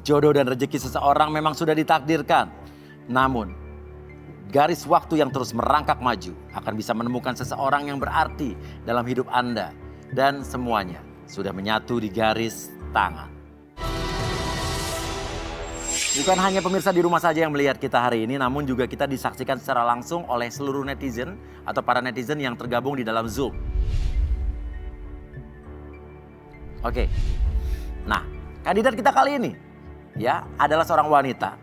Jodoh dan rezeki seseorang memang sudah ditakdirkan. Namun, garis waktu yang terus merangkak maju akan bisa menemukan seseorang yang berarti dalam hidup Anda. Dan semuanya sudah menyatu di garis tangan. Bukan hanya pemirsa di rumah saja yang melihat kita hari ini, namun juga kita disaksikan secara langsung oleh seluruh netizen atau para netizen yang tergabung di dalam Zoom. Oke, nah kandidat kita kali ini ya adalah seorang wanita.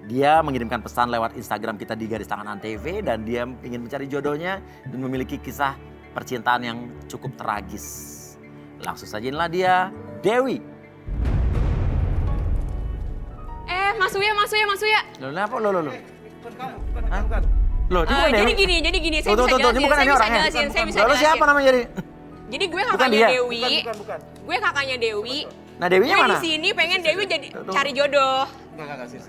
Dia mengirimkan pesan lewat Instagram kita di Garis Tangan Antv dan dia ingin mencari jodohnya dan memiliki kisah percintaan yang cukup tragis. Langsung saja inilah dia, Dewi. Mas Uya. Loh, apa lo? Bukan kamu. Loh, ini bukan Dewi. Jadi gini, saya Tuh, bisa ini bukan ini orangnya. jelasin. Lalu siapa namanya jadi? Jadi gue Bukan kakaknya dia. Dewi. Bukan. Gue kakaknya Dewi. Nah, Dewinya Gue mana? di sini pengen Dewi jadi Tuh. cari jodoh. Enggak, sih.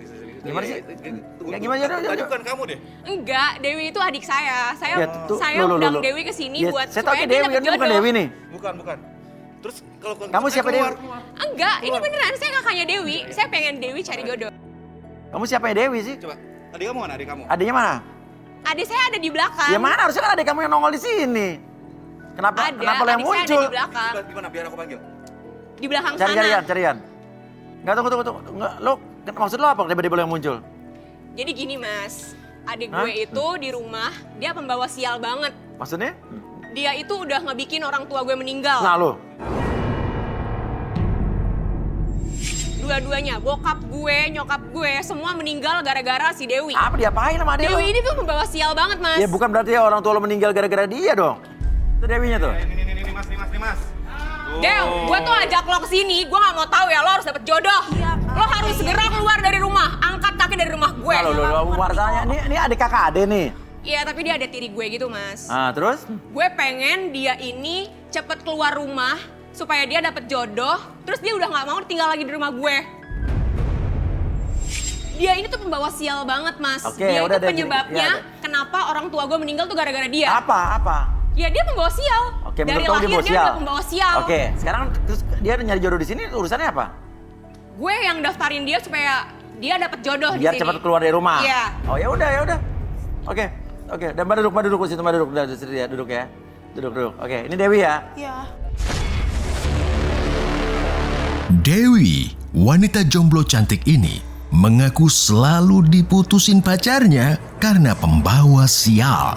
Gimana sih? Tunggu. Gimana jodoh? Tadi bukan kamu deh. Enggak, Dewi itu adik saya. Saya Ya, tuh, undang loh. Dewi ke sini Ya, buat saya tahu supaya ini dia Dewi, dapat ini bukan jodoh. Dewi nih. Bukan. Terus kalau Kamu siapa, Dewi? keluar. Enggak, ini beneran saya kakaknya Dewi. Saya pengen Dewi cari jodoh. Kamu siapa ya Dewi sih? Coba. Adik kamu mana? Adik kamu. Adiknya mana? Adik saya ada di belakang. Ya mana? Harusnya kan adik kamu yang nongol di sini. Kenapa? Ada, Kenapa lo yang adik saya muncul? ada di belakang. Gimana biar aku panggil? Di belakang sana. Carian. Enggak, tunggu. Enggak, lo maksud lo apa tiba-tiba lo yang muncul? Jadi gini mas, adik Hah? gue itu di rumah, dia pembawa sial banget. Maksudnya? Dia itu udah ngebikin orang tua gue meninggal. Nah lo. Dua-duanya, bokap gue, nyokap gue, semua meninggal gara-gara si Dewi. Apa diapain sama adik lo? Dewi ini tuh pembawa sial banget mas. Ya bukan berarti orang tua lo meninggal gara-gara dia dong. Itu Dewinya tuh. Ini mas. Dew, gue tuh ajak lo kesini, gue gak mau tahu ya lo harus dapet jodoh. Lo harus segera keluar dari rumah, angkat kaki dari rumah gue. Nah, lo wartanya ini adik kakak ade nih. Iya tapi dia ada tiri gue gitu mas. Ah, terus? Gue pengen dia ini cepet keluar rumah supaya dia dapet jodoh, terus dia udah gak mau tinggal lagi di rumah gue. Dia ini tuh pembawa sial banget mas. Oke, dia udah itu deh, penyebabnya ya, kenapa orang tua gue meninggal tuh gara-gara dia. Apa? Ya dia pembawa sial. Oke, dari menurut kamu dia lahir bawa dia sial? udah pembawa sial. Oke, sekarang terus dia nyari jodoh di sini urusannya apa? Gue yang daftarin dia supaya dia dapet jodoh di Biar sini. cepat keluar dari rumah. Iya. Oh ya udah. Oke. Dan mbak duduk di situ, mbak duduk. Udah, ya, duduk ya. Duduk. Oke, ini Dewi ya. Iya. Dewi, wanita jomblo cantik ini, mengaku selalu diputusin pacarnya karena pembawa sial.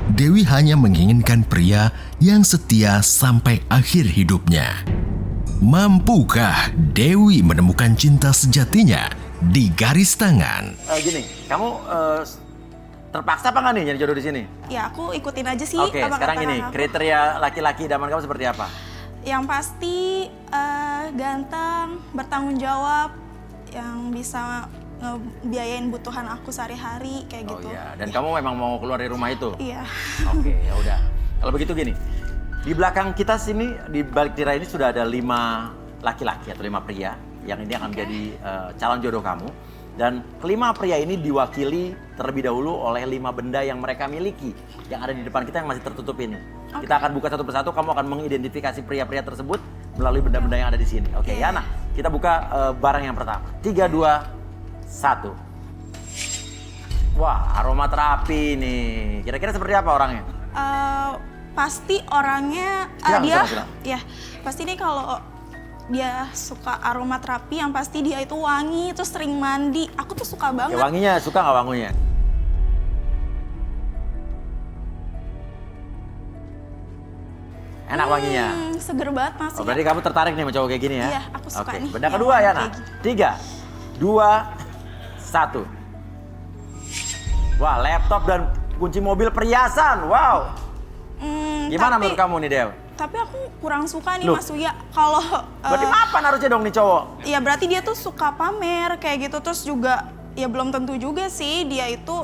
Dewi hanya menginginkan pria yang setia sampai akhir hidupnya. Mampukah Dewi menemukan cinta sejatinya di Garis Tangan? Gini, kamu terpaksa apa nggak nih nyari jodoh di sini? Ya aku ikutin aja sih. Oke, apa sekarang kata gini, kakak. kriteria laki-laki idaman kamu seperti apa? Yang pasti ganteng, bertanggung jawab, yang bisa ngebiayain butuhan aku sehari-hari kayak gitu. Oh iya, dan kamu memang mau keluar dari rumah itu? Iya. Oke, ya udah. Kalau begitu gini, di belakang kita sini, di balik tirai ini sudah ada 5 laki-laki atau 5 pria yang ini akan menjadi calon jodoh kamu. Dan kelima pria ini diwakili terlebih dahulu oleh 5 benda yang mereka miliki yang ada di depan kita yang masih tertutup ini. Kita akan buka satu persatu, kamu akan mengidentifikasi pria-pria tersebut melalui benda-benda yang ada di sini. Oke, ya nah, kita buka barang yang pertama. 3, 2, 1. Wah, aromaterapi nih. Kira-kira seperti apa orangnya? Pasti orangnya Silakan. ya pasti nih kalau dia suka aromaterapi yang pasti dia itu wangi terus sering mandi. Aku tuh suka banget. Ya, wanginya, suka nggak wanginya? Enak wanginya. Seger banget Mas. Oh, berarti kamu tertarik nih sama cowok kayak gini ya? Iya, aku suka Oke, nih benda yang kedua ya, kayak Nah. gini. 3, 2, 1. Wah, laptop dan kunci mobil perhiasan. Wow. Gimana menurut kamu nih, Dew? Tapi aku kurang suka nih Loh. Mas Uya kalau Berarti mapan harusnya dong nih cowok. ya berarti dia tuh suka pamer kayak gitu terus juga ya belum tentu juga sih dia itu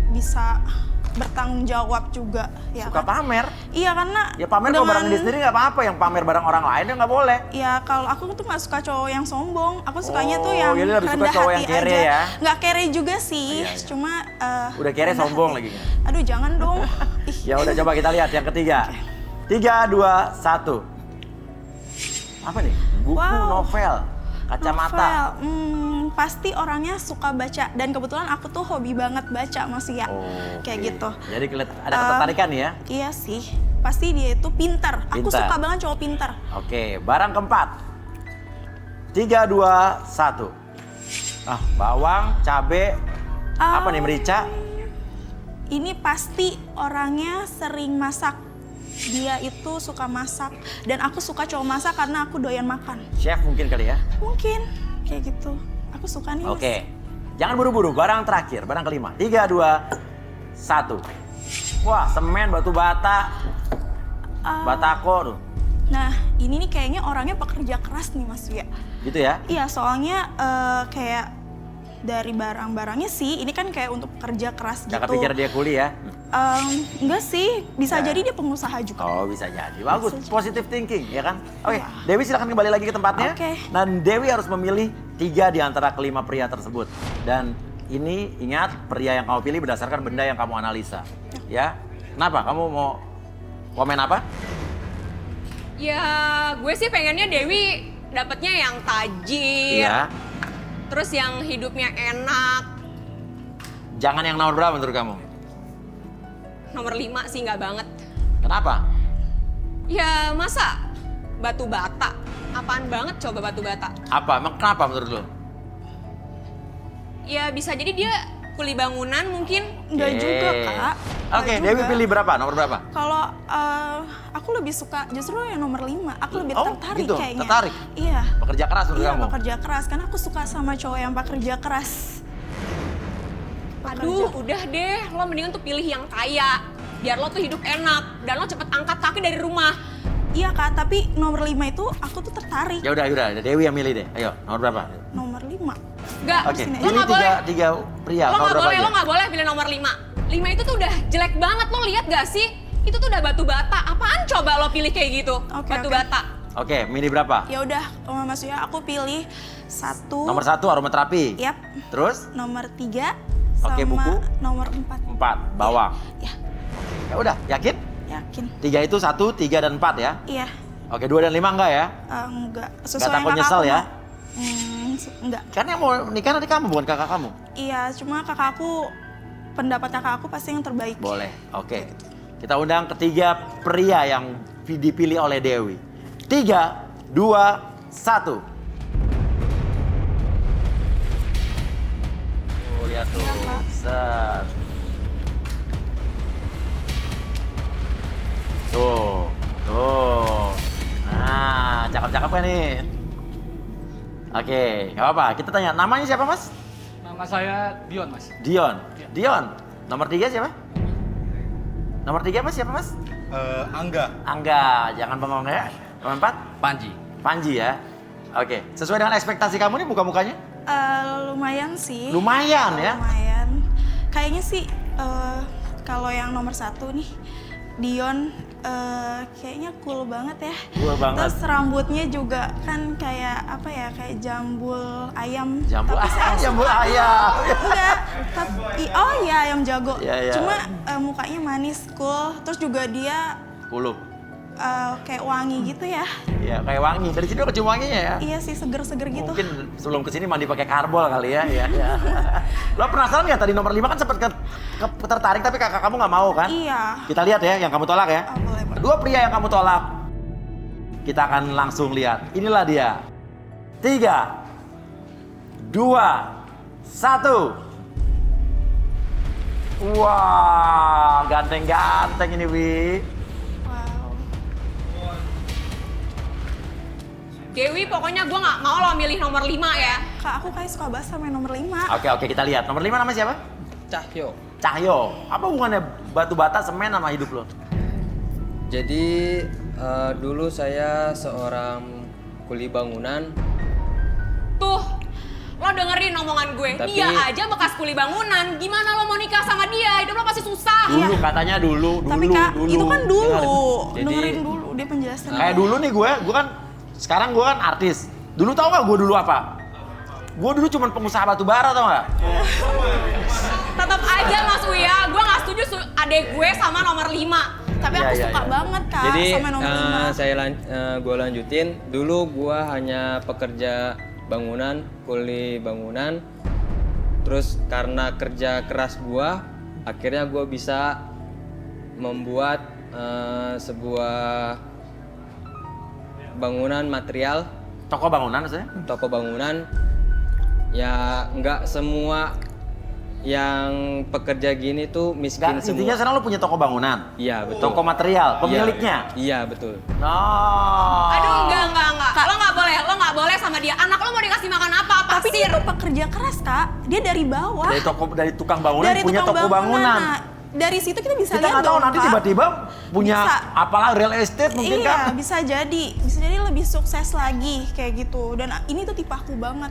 bisa bertanggung jawab juga ya Suka kan? pamer. Iya karena Ya pamer kalau barang dia sendiri nggak apa-apa, yang pamer barang orang lain ya nggak boleh. ya kalau aku tuh nggak suka cowok yang sombong, aku sukanya tuh yang jadi lebih suka rendah cowok hati yang kere aja. ya? Nggak kere juga sih, Iya, iya. cuma Udah kere rendah sombong hati. lagi. Aduh jangan dong. Ih. Ya udah coba kita lihat yang ketiga. 3, 2, 1. Apa nih? Buku Wow. novel. Kacamata. Novel, pasti orangnya suka baca dan kebetulan aku tuh hobi banget baca Mas ya. Kayak Oke. gitu. Jadi ada ketertarikan ya? Iya sih, pasti dia itu pintar. Aku Pintar. suka banget cowok pintar. Oke, barang keempat. 3, 2, 1. Bawang, cabe, apa nih, merica? Ini pasti orangnya sering masak. Dia itu suka masak dan aku suka cowok masak karena aku doyan makan. Chef mungkin kali ya? Mungkin kayak gitu. Aku suka nih Mas. Oke, jangan buru-buru. Barang terakhir, barang kelima. 3, 2, 1. Wah, semen, batu bata, batako tuh. Nah, ini nih kayaknya orangnya pekerja keras nih Mas Wia. Gitu ya? Iya, soalnya kayak dari barang-barangnya sih, ini kan kayak untuk pekerja keras gitu. Gak kepikir dia kuliah? Enggak sih, bisa Nah. jadi dia pengusaha juga. Oh, bisa jadi. Bagus, Bisa jadi. positive thinking, ya kan? Oke, Iya. Dewi silakan kembali lagi ke tempatnya. Oke. Dan Dewi harus memilih 3 di antara kelima pria tersebut. Dan ini ingat, pria yang kamu pilih berdasarkan benda yang kamu analisa. Ya? Kenapa? Kamu mau komen apa? Ya, gue sih pengennya Dewi dapetnya yang tajir. Iya. Terus yang hidupnya enak. Jangan yang nomor berapa menurut kamu? Nomor 5 sih nggak banget. Kenapa? Ya masa batu bata? Apaan banget coba batu bata? Apa? Emang kenapa menurut lo? Ya bisa jadi dia kuli bangunan mungkin. Enggak Oke. juga, Kak. Oke, Enggak Dewi juga. pilih berapa? Nomor berapa? Kalau aku lebih suka justru yang nomor 5. Aku lebih Oh, tertarik gitu? kayaknya. Tertarik? Iya. Pekerja keras menurut Iya, kamu? pekerja keras. Karena aku suka sama cowok yang pekerja keras. Aduh, udah deh. Lo mendingan tuh pilih yang kaya. Biar lo tuh hidup enak. Dan lo cepet angkat kaki dari rumah. Iya, Kak. Tapi nomor 5 itu aku tuh tertarik. Ya udah, Dewi yang milih deh. Ayo, nomor berapa? Nomor 5. Enggak, Oke, sini. lo pilih nggak boleh. tiga pria. Lo Nomor nggak berapa boleh, aja? lo nggak boleh pilih nomor 5. 5 itu tuh udah jelek banget. Lo lihat gak sih? Itu tuh udah batu bata. Apaan coba lo pilih kayak gitu? Oke, Batu oke. bata. Oke, milih berapa? Ya udah, Mas Yuya, aku pilih 1. Nomor 1 aromaterapi. Yap. Terus Nomor 3 Oke, sama buku? nomor 4. 4 bawang. Ya, Ya udah, yakin? yakin. 3 itu 1, 3 dan 4 ya. Iya. Oke, 2 dan 5 enggak ya? Enggak. Nggak Sesuai takut yang kakak nyesel aku ya? mau. Enggak. Kan yang mau nikah nanti kamu, bukan kakak kamu. Iya, cuma kakak aku, pendapat kakak aku pasti yang terbaik. Boleh, oke. Kita undang ketiga pria yang dipilih oleh Dewi. 3, 2, 1. Oh, lihat tuh. Set. Tuh, tuh. Nah, cakep-cakep kan nih? Oke, nggak apa-apa. Kita tanya, namanya siapa, Mas? Nama saya Dion, Mas. Dion. Dion, nomor 3 siapa? Nomor 3 Mas siapa, Mas? Angga. Angga, jangan bengong ya. Nomor 4? Panji. Panji ya. Oke, sesuai dengan ekspektasi kamu nih muka-mukanya? Lumayan sih. Lumayan ya. Lumayan. Kayaknya sih kalau yang nomor 1 nih, Dion kayaknya cool banget ya. Cool banget. Terus rambutnya juga kan kayak apa ya, kayak jambul ayam. Jambul Tapi saya ayam, suka. jambul ayam. Enggak, oh iya ayam jago. Iya, iya. Cuma mukanya manis, cool. Terus juga dia Puluh. kayak wangi gitu ya. Iya, kayak wangi. Dari sini udah kecium wanginya ya. Iya sih, seger-seger gitu. Mungkin sebelum kesini mandi pakai karbol kali ya. Iya, iya. Lo penasaran nggak tadi nomor 5 kan sempat tertarik tapi kakak kamu nggak mau kan? Iya. Kita lihat ya yang kamu tolak ya. Boleh, boleh. 2 pria yang kamu tolak. Kita akan langsung lihat. Inilah dia. 3, 2, 1. Wah, ganteng-ganteng ini, Wi. Wow. Dewi, pokoknya gue nggak mau lo milih nomor 5 ya. Kak, aku kayak suka banget sama yang nomor 5. Oke, kita lihat. Nomor 5 nama siapa? Cahyo. Cahyo. Apa hubungannya batu bata semen sama hidup lo? Jadi dulu saya seorang kuli bangunan. Tuh, lo dengerin omongan gue. Tapi- Dia aja bekas kuli bangunan. Gimana lo mau nikah sama dia? Hidup lo pasti susah. Dulu katanya dulu. Tapi Kak, itu kan dulu. Jadi- Dengerin dulu dia penjelasan. Kayak dulu nih gue kan sekarang gue kan artis. Dulu tau gak gue dulu apa? Gue dulu cuma pengusaha batu bara tau gak? Tetap aja Mas Uya, gue nggak setuju adek gue sama nomor 5. Tapi Iya, aku iya, suka iya. banget Kak Jadi sama nomor 5. gue lanjutin. Dulu gue hanya pekerja kuli bangunan. Terus karena kerja keras gua, akhirnya gua bisa membuat sebuah bangunan material, Toko bangunan maksudnya? toko bangunan. Ya nggak semua yang pekerja gini tuh miskin Nggak, intinya semua. sekarang lu punya toko bangunan? Iya betul. Toko material, pemiliknya? Iya betul. Oh. Aduh, enggak. Lo nggak boleh sama dia. Anak lo mau dikasih makan apa? Tapi dia Pasir. tuh pekerja keras, Kak. Dia dari bawah. Dari tukang bangunan Dari punya tukang toko bangunan. Nah, dari situ kita bisa Kita lihat nggak tahu dong, nanti Kak. tiba-tiba punya Bisa. apalah real estate mungkin Iya, kan? bisa jadi lebih sukses lagi kayak gitu. Dan ini tuh tipe aku banget.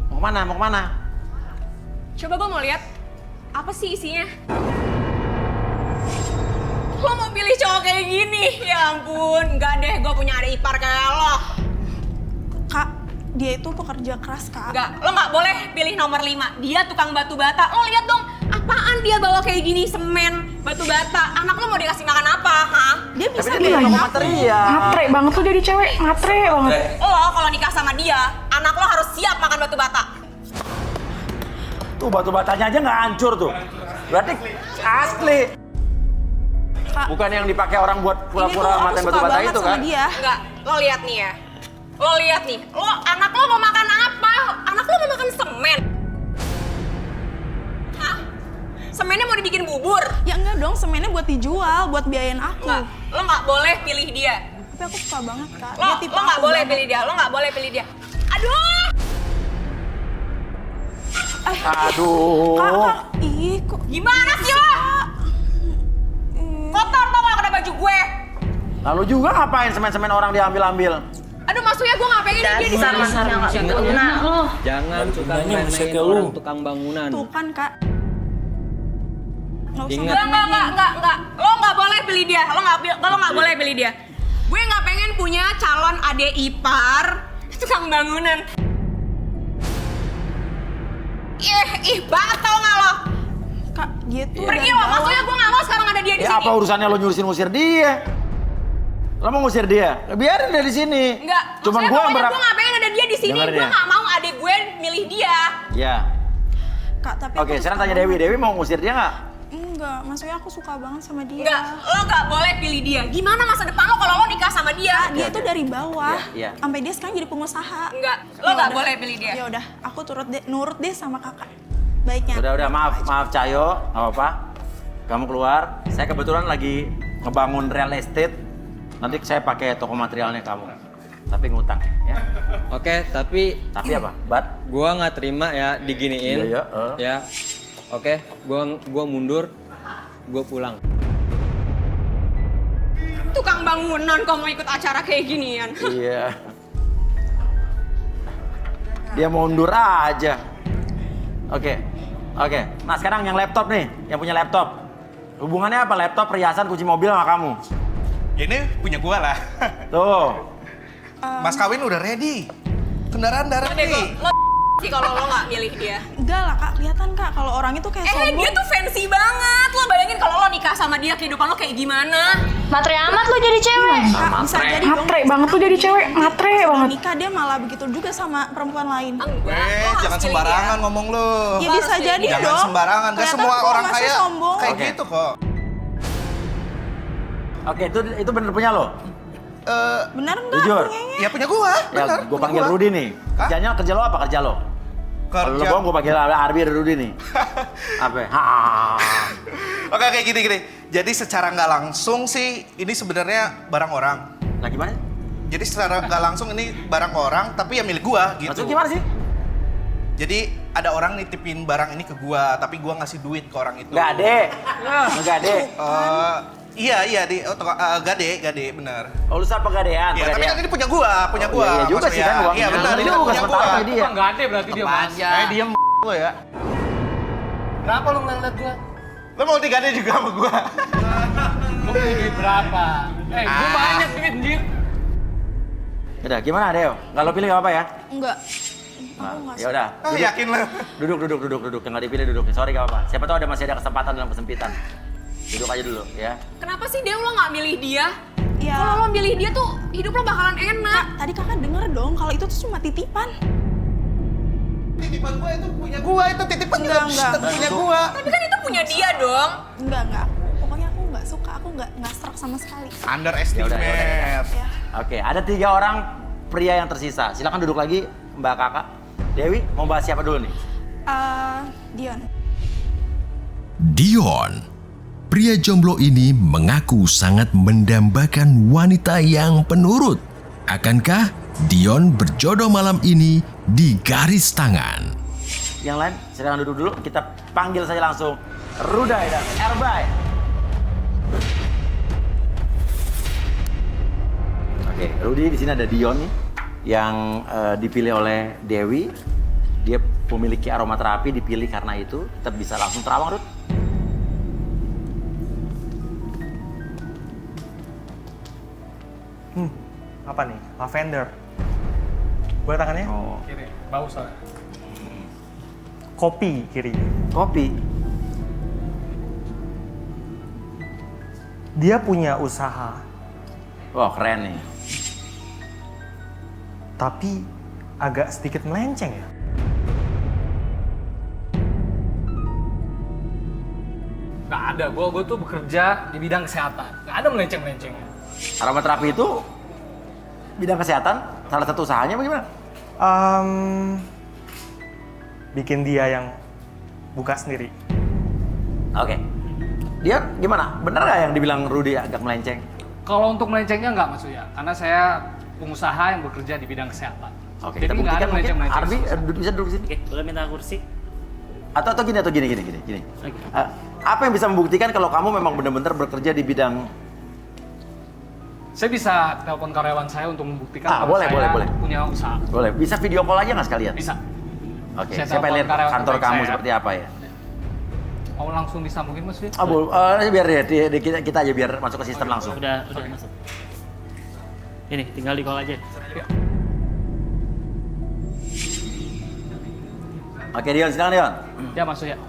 Mau kemana? Coba gue mau lihat apa sih isinya. Lo mau pilih cowok kayak gini? Ya ampun, enggak deh, gue punya adik ipar kayak lo. Kak, dia itu pekerja keras, Kak. Enggak, lo nggak boleh pilih nomor 5. Dia tukang batu bata. Lo lihat dong, apaan dia bawa kayak gini, semen, batu bata. Anak lo mau dikasih makan apa, ha? Dia bisa Tapi dia belain toko aku. material. Matre banget tuh jadi cewek, matre banget. Lo kalau nikah sama dia, anak lo harus siap makan batu bata. Tuh batu batanya aja nggak hancur tuh. Berarti asli. Kak, Bukan yang dipakai orang buat ini tuh pura-pura aku matain suka batu bata banget itu sama kan? dia. Enggak, lo lihat nih ya. Lo lihat nih, anak lo mau makan apa? Anak lo mau makan semen. Hah? Semennya mau dibikin bubur? Ya enggak dong, semennya buat dijual, buat biayain aku. Enggak, lo nggak boleh pilih dia. Tapi aku suka banget, Kak. Lo Dia tipe nggak aku boleh banget. pilih dia. Lo nggak boleh pilih dia. Aduh! Aduh. Kak, ih kok Gimana sih lo? Kotor tau gak kena baju gue? Lalu juga ngapain semen-semen orang diambil-ambil? Aduh, maksudnya gue nggak pengen dia di sana. Jangan suka main-main orang tukang bangunan. tuh kan, Kak. Nggak usah Ingat. Enggak. Lo nggak boleh pilih dia. Lo nggak boleh pilih dia. Gue nggak pengen punya calon adik ipar tukang bangunan. Ih banget tau nggak lo? Kak, dia tuh Pergi dari lo. bawah. Maksudnya gue nggak mau sekarang ada dia di Ya sini. apa urusannya lo ngusir dia? Lo mau ngusir dia? Biarin dia di sini. Enggak. Cuman Maksudnya gue yang pokoknya gue nggak pengen ada dia di sini. Dengerin Gue ya. nggak mau adik gue milih dia. Ya. Kak, tapi Oke, aku sekarang suka tanya banget. Dewi. Dewi mau ngusir dia nggak? Enggak, maksudnya aku suka banget sama dia. Enggak. Lo nggak boleh pilih dia. Gimana masa depan lo kalau lo nikah sama dia? Dia tuh dari bawah. Iya. Sampai dia sekarang jadi pengusaha. Enggak. Lo nggak boleh pilih dia. Ya udah, aku nurut deh sama kakak. Baiknya. Udah, maaf Cahyo, nggak apa-apa. Kamu keluar. Saya kebetulan lagi ngebangun real estate. Nanti saya pakai toko materialnya kamu. Tapi ngutang, ya. Oke, tapi Tapi apa? Bat? gua nggak terima ya diginiin. Iya, Ya. Oke, gua mundur. Gua pulang. Tukang bangunan kok mau ikut acara kayak ginian. Iya. Dia mau undur aja. Oke. Nah sekarang yang laptop nih, yang punya laptop. Hubungannya apa? Laptop, perhiasan, kunci mobil sama kamu. Ini punya gua lah. Tuh. Mas kawin udah ready. Kendaraan udah ready. Lo sih kalau lo nggak milih dia. Enggak lah, Kak. Kelihatan, Kak, kalau orang itu kayak sombong. Dia tuh fancy banget. Lo bayangin kalau lo nikah sama dia, kehidupan lo kayak gimana? Matre amat lu jadi cewek. Kak, bisa jadi dong. Matre banget tuh jadi cewek, matre Setelah banget. nikah dia malah begitu juga sama perempuan lain. Enggak. lo harus Jangan pilih sembarangan dia. ngomong lu. Ya harus bisa pilih jadi dia. Jangan dong. sembarangan. Gak Kelihatan semua kok orang masnya kaya sombong. kayak Oke. gitu kok. Oke, itu bener punya lo? Benar enggak? Jujur. Ya punya gua. Ya, Bener. gue punya panggil gua. Rudy nih. Hah? Kerja lo apa kerja lo? Kalau lo Kerja. bohong gue panggil Arbi Rudy nih. Apa? Oke, gini. Jadi secara nggak langsung sih ini sebenarnya barang orang. Nah gimana? Jadi secara nggak langsung ini barang orang, tapi ya milik gua gitu. Maksudnya gimana sih? Jadi ada orang nitipin barang ini ke gua, tapi gua ngasih duit ke orang itu. Nggak ade. Nggak ade. Iya gade bener. Oh lu apa gadean? Iya, tapi kan ini punya gua, Oh, iya juga sih kan uangnya. Iya benar, Ini ini bukan punya sementara gua. punya dia. Kok nggak ada berarti dia mas? Diem lo ya. Kenapa lu ngeliat gua? Lo mau digade juga sama gua? Lu punya duit berapa? Gue banyak duit anjir. Udah, gimana Deo? Nggak lo pilih nggak apa ya? Enggak. Nah, Aku nggak ya udah. Yakin lo? Duduk. Yang nggak dipilih duduk. Sorry nggak apa-apa. Siapa tahu masih ada kesempatan dalam kesempitan. Duduk aja dulu ya. Kenapa sih Dew lo nggak milih dia? Ya. Kalau lo milih dia tuh hidup lo bakalan enak. Kak, tadi kakak denger dong kalau itu tuh cuma titipan. Titipan gua itu punya gua, itu titipan Enggak. punya gua. Tapi kan itu punya dia dong. Enggak. Pokoknya aku nggak suka, aku nggak serak sama sekali. Underestimate. Ya. Oke, ada 3 orang pria yang tersisa. Silakan duduk lagi, Mbak Kakak. Dewi, mau bahas siapa dulu nih? Dion. Dion. Pria jomblo ini mengaku sangat mendambakan wanita yang penurut. Akankah Dion berjodoh malam ini di garis tangan? Yang lain, silakan duduk dulu. Kita panggil saja langsung Ruday dan Erbay. Oke, Rudy, di sini ada Dion nih yang dipilih oleh Dewi. Dia memiliki aromaterapi, dipilih karena itu. Kita bisa langsung terawang, Rud. Apa nih? Lavender. Boleh tangannya? Oh, Kiri, bau soalnya. Kopi kiri. kopi. Dia punya usaha, Wah, keren nih. tapi agak sedikit melenceng ya. Nggak ada, gue tuh bekerja di bidang kesehatan. Nggak ada melenceng-melencengnya. Aromaterapi itu bidang kesehatan, salah satu usahanya bagaimana? Bikin dia yang buka sendiri. Oke. Dia gimana? Bener nggak yang dibilang Rudy agak melenceng? Kalau untuk melencengnya nggak Mas Uya, karena saya pengusaha yang bekerja di bidang kesehatan. Oke, Jadi kita nggak ada buktikan mungkin. melenceng-melenceng. Arbi, bisa duduk sini. Oke, boleh minta kursi? Atau gini. Oke. Apa yang bisa membuktikan kalau kamu memang benar-benar bekerja di bidang? Saya bisa telepon karyawan saya untuk membuktikan kalau boleh, saya boleh. punya usaha. Boleh, bisa video call aja nggak sekalian? Bisa. Oke, Saya saya pengen telepon lihat karyawan kantor terbaik kamu saya. seperti apa ya. Mau langsung disambungin Mas Uya? Biar kita aja biar masuk ke sistem langsung. Udah masuk. Ini tinggal di call aja. Oke, Dion, silakan Dion. Ya Mas Uya.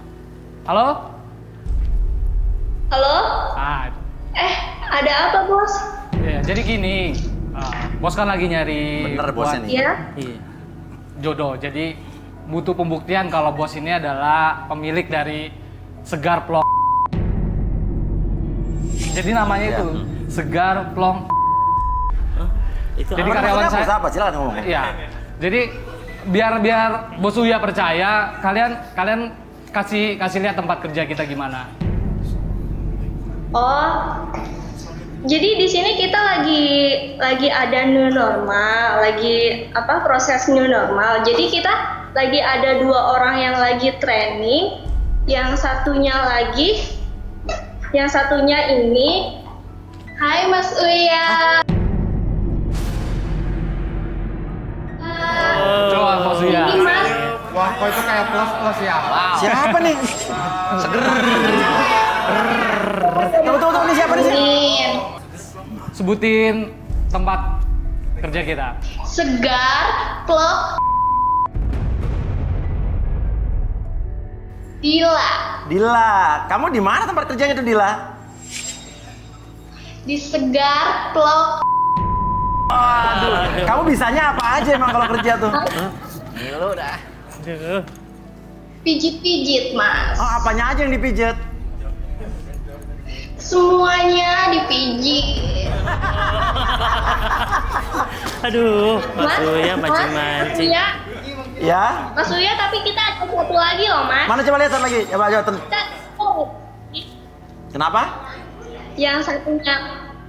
Halo? Halo? Ah, Ada apa, Bos? ya, jadi gini. Bos kan lagi nyari Bener bosnya nih. Ya? Iya. jodoh. Jadi butuh pembuktian kalau bos ini adalah pemilik dari Segar Plong. Jadi namanya Iya. itu Segar Plong. Itu Jadi apa? karyawan Maksudnya saya. apa? Silakan ngomong. Iya. Jadi biar Bos Uya percaya, kalian kasih lihat tempat kerja kita gimana. Oh. Jadi di sini kita lagi ada new normal, lagi proses new normal. Jadi kita lagi ada 2 orang yang lagi training, yang satunya ini. Hai Mas Uya. Coba Bos Uya. Ini Mas. Wah, kok itu kayak plus ya. Wow. Siapa nih? Tunggu, ini siapa nih? Amin. Sebutin tempat kerja kita. Segar Plok Dila. Dila, kamu di mana tempat kerjanya tuh Dila? Di Segar Plok. Aduh, kamu bisanya apa aja emang kalau kerja tuh? Lu udah. Aduh. Pijit-pijit, Mas. Oh, apanya aja yang dipijat? Semuanya dipijit. Aduh, Mas Mas, Uya Mas mancing-mancing. Uya, Ya? Mas Uya, tapi kita ada satu lagi loh, Mas. Mana coba lihat satu lagi? Coba. Kenapa? Yang satunya,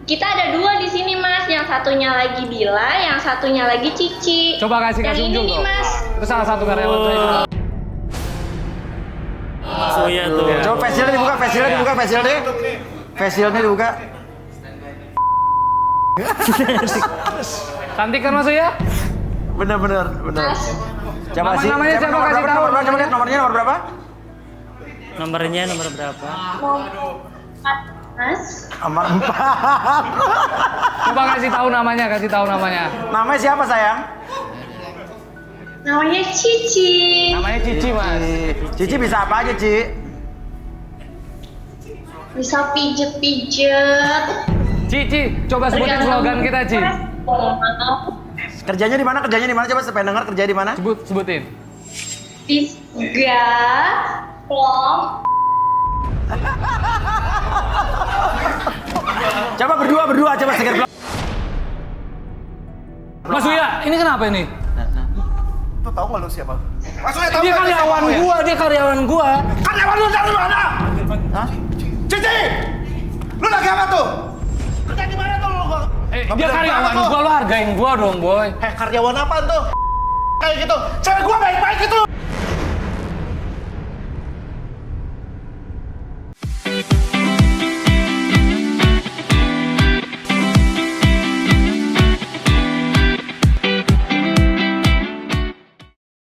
kita ada 2 di sini, Mas. Yang satunya lagi Dila, yang satunya lagi Cici. Coba kasih yang ini unjuk nih, dong. Mas. Itu salah satu karyawan saya. Mas Uya tuh. Coba facialnya dibuka, facialnya. Facialnya dibuka. Cantik kan Mas Uya? Bener. Mas, Coba sih. Namanya siapa? Nomor Kasih berapa? tahu. Coba lihat nomor berapa? Nomornya nomor berapa? Mas. Nomor 4. Coba kasih tahu namanya. Namanya siapa sayang? Namanya Cici. Namanya Cici, Mas. Cici bisa apa aja, Ci? Bisa pijet-pijet. Ci, coba sebutin slogan kita, Ci. Kerjanya di mana? Coba supaya dengar kerjanya di mana? Sebutin. Tiga, plong. Coba berdua, coba seger blok. Mas Uya, ini kenapa ini? Tuh tahu nggak lu siapa? Maksudnya tahu Dia nggak karyawan siapa gua, dia karyawan gua. Karyawan lu dari mana? Hah? Cici! Lu lagi apa tuh? Kerja di mana tuh lu? Dia karyawan gua, lu hargain gua dong, boy. Karyawan apa tuh? Kayak gitu. Cewek gua baik-baik itu.